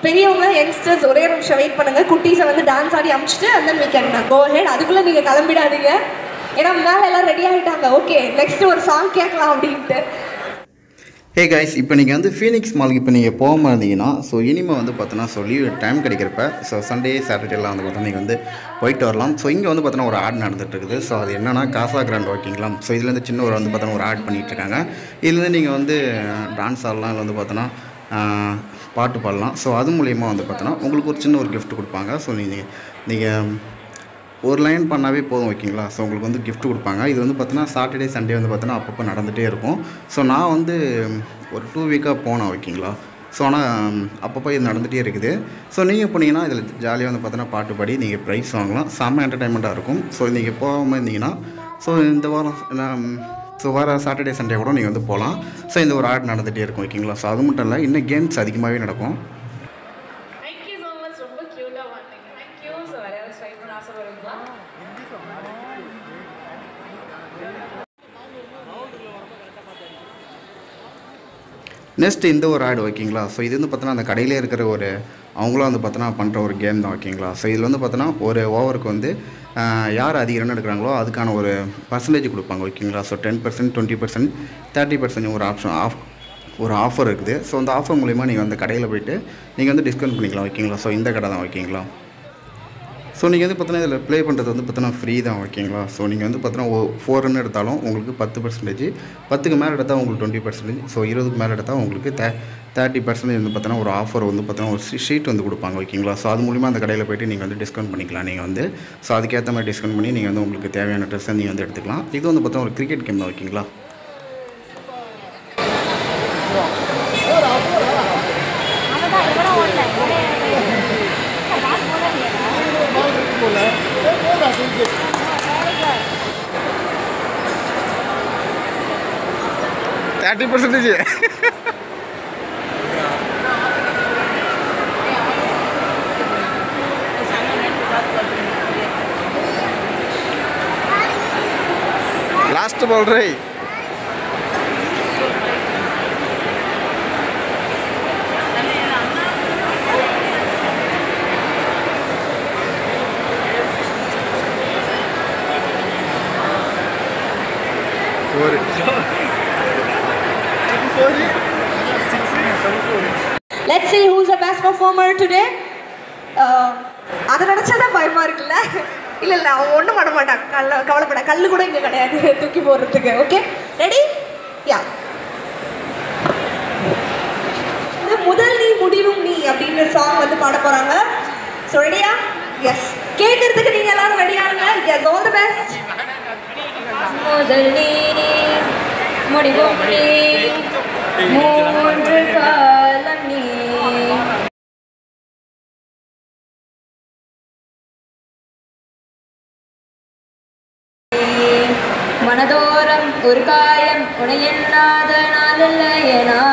பெரியவங்க யங்ஸ்டர்ஸ் ஒரே நிமிஷம் வெயிட் பண்ணுங்க. குட்டீஸை வந்து dance Aadi அமிச்சிட்டு and then we can go ahead. அதுக்குள்ளே நீங்கள் கிளம்பிடாதீங்க, ஏன்னா மேலே எல்லாம் ரெடி ஆகிட்டாங்க. ஓகே, நெக்ஸ்ட் ஒரு சாங் கேட்கலாம் அப்படின்ட்டு. ஹே கைஸ், இப்போ நீங்கள் வந்து ஃபீனிக்ஸ் மாலுக்கு இப்போ நீங்கள் போகாமல் இருந்தீங்கன்னா ஸோ இனிமேல் வந்து பார்த்தோன்னா ஸோ லீவ் டைம் கிடைக்கிறப்ப ஸோ சண்டே சாட்டர்டேலாம் வந்து பார்த்தோன்னா நீங்கள் வந்து போயிட்டு வரலாம். ஸோ இங்கே வந்து பார்த்தோன்னா ஒரு ஆட் நடந்துட்டு இருக்குது. ஸோ அது என்னன்னா காசா கிராண்ட் ஓகேங்களா. ஸோ இதுலேருந்து சின்ன ஒரு வந்து பார்த்தோன்னா ஒரு ஆட் பண்ணிகிட்ருக்காங்க. இதுலேருந்து நீங்கள் வந்து டான்ஸ் ஆடலாம், இல்லை வந்து பார்த்தோன்னா பாட்டு பாடலாம். ஸோ அது மூலயமா வந்து பார்த்தோன்னா உங்களுக்கு ஒரு சின்ன ஒரு கிஃப்ட் கொடுப்பாங்க. ஸோ நீங்கள் ஒரு லைன் பண்ணாவே போதும் ஓகேங்களா. ஸோ உங்களுக்கு வந்து கிஃப்ட் கொடுப்பாங்க. இது வந்து பார்த்தோன்னா சாட்டர்டே சண்டே வந்து பார்த்தோன்னா அப்பப்போ நடந்துகிட்டே இருக்கும். ஸோ நான் வந்து ஒரு 2 வீக்காக போனேன் ஓகேங்களா. ஸோ ஆனால் அப்பப்போ இது நடந்துகிட்டே இருக்குது. ஸோ நீங்கள் போனீங்கன்னா இதில் ஜாலியாக வந்து பார்த்தோன்னா பாட்டு பாடி நீங்கள் ப்ரைஸ் வாங்கலாம். செம்ம என்டர்டைன்மெண்ட்டாக இருக்கும். ஸோ நீங்கள் போகாமல் இருந்தீங்கன்னா ஸோ இந்த வாரம் ஸோ வர சாட்டர்டே சண்டே கூட நீங்கள் வந்து போகலாம். ஸோ இந்த ஒரு ஆட் நடந்துகிட்டே இருக்கும் ஓகேங்களா. ஸோ அது மட்டும் இல்லை, இன்னும் கேம்ஸ் அதிகமாகவே நடக்கும். நெக்ஸ்ட் இந்த ஒரு ஆட் ஓகேங்களா. ஸோ இது வந்து பார்த்தோன்னா அந்த கடையிலே இருக்கிற ஒரு அவங்களும் வந்து பார்த்தோன்னா பண்ணுற ஒரு கேம் தான் ஓகேங்களா. ஸோ இதில் வந்து பார்த்தோன்னா ஒரு ஓவருக்கு வந்து யார் அதிக ரன் எடுக்கிறாங்களோ அதுக்கான ஒரு பர்சன்டேஜ் கொடுப்பாங்க ஓகேங்களா. ஸோ 10%, 20%, 30% ஒரு ஆஃபர் இருக்குது. ஸோ அந்த ஆஃபர் மூலிமா நீங்கள் அந்த கடையில் போய்ட்டு நீங்கள் வந்து டிஸ்கவுண்ட் பண்ணிக்கலாம் ஓகேங்களா. ஸோ இந்த கடை தான் ஓகேங்களா. ஸோ நீங்கள் வந்து பார்த்தோன்னா இதில் ப்ளே பண்ணுறது வந்து பார்த்தோன்னா ஃப்ரீ தான் ஓகேங்களா. ஸோ நீங்கள் வந்து பார்த்தோன்னா 4 ரன் எடுத்தாலும் உங்களுக்கு 10%, 10க்கு மேலே எடுத்தால் உங்களுக்கு 20%, ஸோ 20க்கு மேலே எடுத்தால் உங்களுக்கு 30% வந்து பார்த்தோன்னா ஒரு ஆஃபர் வந்து பார்த்தோன்னா ஒரு ஷீட் வந்து கொடுப்பாங்க ஓகேங்களா. ஸோ அது மூலிமா அந்த கடையில் போய்ட்டு நீங்கள் வந்து டிஸ்கவுண்ட் பண்ணிக்கலாம். நீங்கள் வந்து ஸோ அதுக்கேற்ற மாதிரி டிஸ்கவுண்ட் பண்ணி நீங்கள் வந்து உங்களுக்கு தேவையான ட்ரெஸ்ஸை நீங்கள் வந்து எடுத்துக்கலாம். இது வந்து பார்த்தோன்னா ஒரு கிரிக்கெட் கேம் தான் ஓகேங்களா. लास्ट बॉल रही Let's see who's the best performer today. அதை நினச்சாதான் பயமாக இருக்குல்ல. இல்லை இல்லை, அவன் ஒன்றும் பண்ண மாட்டான். கவலைப்பட, கல் கூட இங்கே கிடையாது தூக்கி போடுறதுக்கு. Okay, ready? யா. இந்த முதல் நீ முடிவும் நீ அப்படின்ற சாங் வந்து பாட போகிறாங்க. ஸோ ரெடியா? எஸ். கேட்கறதுக்கு நீங்கள் எல்லாரும் ரெடியானுங்க. Yes, all the best. முதல் நீ முடிவும் நீ, மூன்று காலம் நீ, மனதோரம் ஒரு காயம் உனையெண்ணாத நாளில்லையே நான்.